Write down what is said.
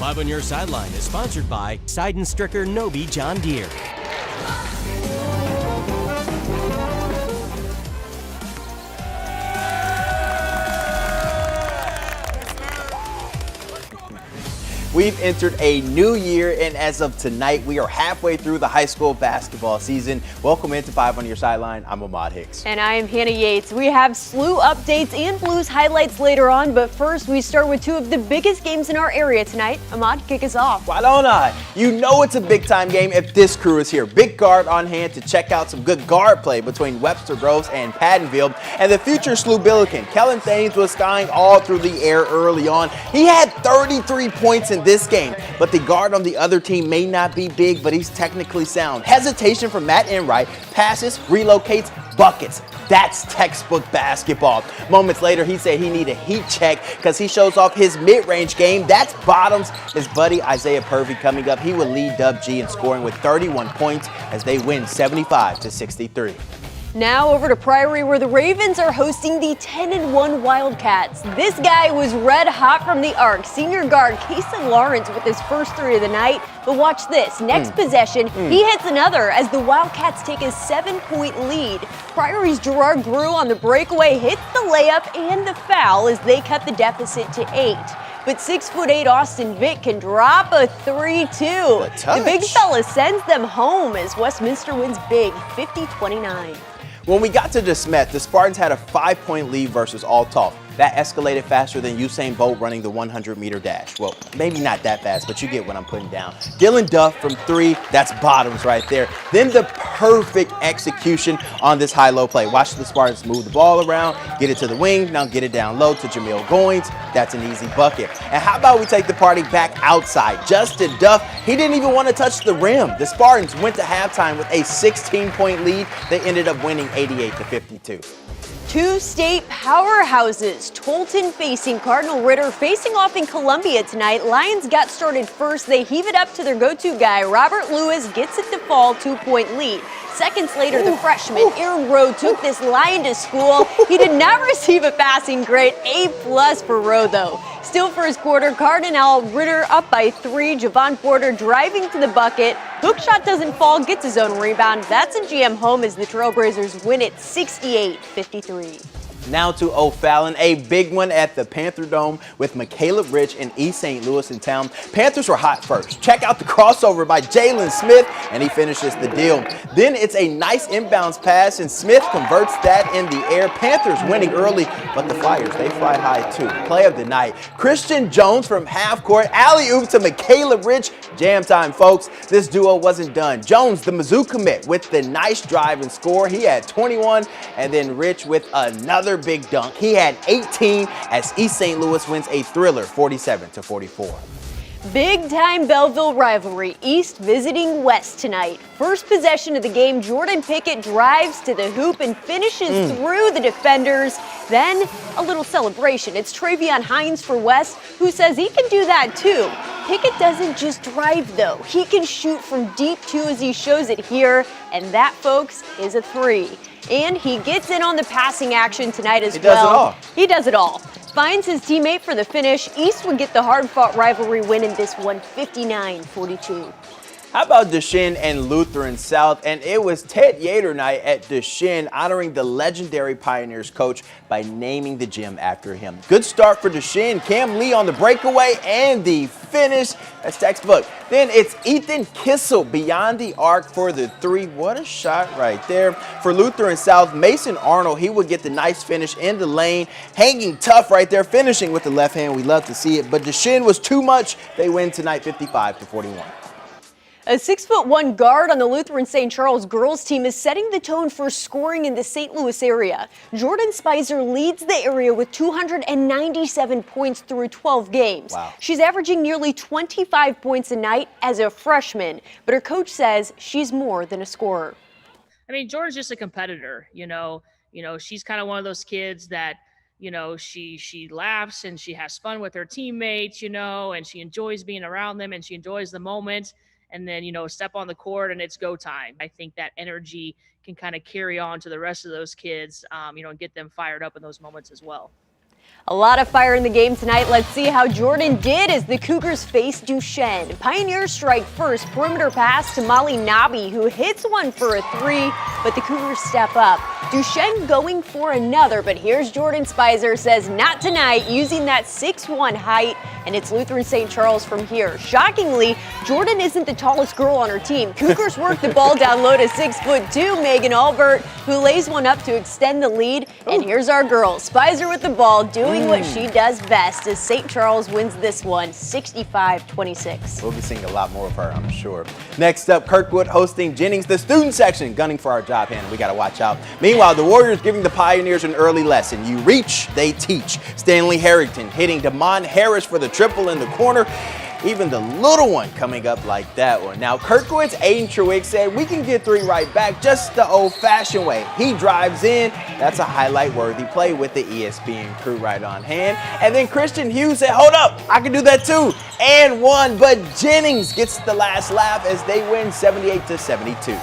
Live on Your Sideline is sponsored by Side and Stricker Nobi John Deere. We've entered a new year, and as of tonight, we are halfway through the high school basketball season. Welcome into 5 on Your Sideline. I'm Ahmad Hicks. And I am Hannah Yates. We have SLU updates and Blues highlights later on, but first we start with two of the biggest games in our area tonight. Ahmad, kick us off. Why don't I? You know it's a big-time game if this crew is here. Big Guard on hand to check out some good guard play between Webster Groves and Pattonville. And the future SLU Billiken, Kellen Thames, was skying all through the air early on. He had 33 points in this game, but the guard on the other team may not be big, but he's technically sound. Hesitation from Matt Enright, passes, relocates, buckets. That's textbook basketball. Moments later, he said he needed a heat check because he shows off his mid-range game. That's Bottoms. His buddy Isaiah Purvey coming up. He will lead Dub G in scoring with 31 points as they win 75-63. Now over to Priory, where the Ravens are hosting the 10-1 Wildcats. This guy was red hot from the arc. Senior guard Kason Lawrence with his first three of the night. But watch this. Next possession, he hits another as the Wildcats take a 7-point lead. Priory's Gerard Grew on the breakaway hits the layup and the foul as they cut the deficit to 8. But 6'8" Austin Vick can drop a 3-2. The big fella sends them home as Westminster wins big, 50-29. When we got to DeSmet, the Spartans had a 5-point lead versus Althoff. That escalated faster than Usain Bolt running the 100-meter dash. Well, maybe not that fast, but you get what I'm putting down. Dylan Duff from 3, that's Bottoms right there. Then the perfect execution on this high-low play. Watch the Spartans move the ball around, get it to the wing, now get it down low to Jamil Goins. That's an easy bucket. And how about we take the party back outside? Justin Duff, he didn't even want to touch the rim. The Spartans went to halftime with a 16-point lead. They ended up winning 88-52. Two state powerhouses, Tolton facing Cardinal Ritter, facing off in Columbia tonight. Lions got started first. They heave it up to their go-to guy. Robert Lewis gets it to fall, 2-point lead. Seconds later, the freshman, Aaron Rowe, took this Lion to school. He did not receive a passing grade. A+ for Rowe, though. Still first quarter, Cardinal Ritter up by 3. Javon Porter driving to the bucket. Hook shot doesn't fall, gets his own rebound. That's a GM home as the Trailblazers win it 68-53. Now to O'Fallon, a big one at the Panther Dome with McCaleb Rich and East St. Louis in town. Panthers were hot first. Check out the crossover by Jalen Smith, and he finishes the deal. Then it's a nice inbounds pass, and Smith converts that in the air. Panthers winning early, but the Flyers, they fly high too. Play of the night, Christian Jones from half court, alley-oop to McCaleb Rich. Jam time, folks. This duo wasn't done. Jones, the Mizzou commit, with the nice drive and score. He had 21, and then Rich with another big dunk. He had 18 as East St. Louis wins a thriller 47-44. Big time Belleville rivalry. East visiting West tonight. First possession of the game, Jordan Pickett drives to the hoop and finishes through the defenders. Then a little celebration. It's Travion Hines for West, who says he can do that too. Pickett doesn't just drive though. He can shoot from deep too, as he shows it here. And that, folks, is a 3. And he gets in on the passing action tonight as well. He does it all. Finds his teammate for the finish. East would get the hard-fought rivalry win in this one, 59-42. How about Deshin and Lutheran South? And it was Ted Yater night at Deshin, honoring the legendary Pioneers coach by naming the gym after him. Good start for Deshin. Cam Lee on the breakaway and the finish. That's textbook. Then it's Ethan Kissel beyond the arc for the 3. What a shot right there. For Lutheran South, Mason Arnold, he would get the nice finish in the lane. Hanging tough right there, finishing with the left hand. We love to see it, but Deshin was too much. They win tonight 55-41. A 6'1" guard on the Lutheran St. Charles girls team is setting the tone for scoring in the St. Louis area. Jordan Spicer leads the area with 297 points through 12 games. Wow. She's averaging nearly 25 points a night as a freshman, but her coach says she's more than a scorer. I mean, Jordan's just a competitor, you know, she's kind of one of those kids that, she laughs and she has fun with her teammates, and she enjoys being around them and she enjoys the moment. And then, step on the court and it's go time. I think that energy can kind of carry on to the rest of those kids, and get them fired up in those moments as well. A lot of fire in the game tonight. Let's see how Jordan did as the Cougars face Duchesne. Pioneers strike first. Perimeter pass to Molly Nobby, who hits one for a three, but the Cougars step up. Duchesne going for another, but here's Jordan Spicer, says not tonight, using that 6'1" height, and it's Lutheran St. Charles from here. Shockingly, Jordan isn't the tallest girl on her team. Cougars work the ball down low to 6'2", Megan Albert, who lays one up to extend the lead. And here's our girl, Spicer with the ball, doing what she does best as St. Charles wins this one, 65-26. We'll be seeing a lot more of her, I'm sure. Next up, Kirkwood hosting Jennings, the student section, gunning for our job hand. We got to watch out. Meanwhile, the Warriors giving the Pioneers an early lesson. You reach, they teach. Stanley Harrington hitting Damon Harris for the triple in the corner. Even the little one coming up like that one. Now, Kirkwood's Aiden Truick said, we can get three right back just the old-fashioned way. He drives in. That's a highlight-worthy play with the ESPN crew right on hand. And then Christian Hughes said, hold up, I can do that too. And one, but Jennings gets the last laugh as they win 78-72.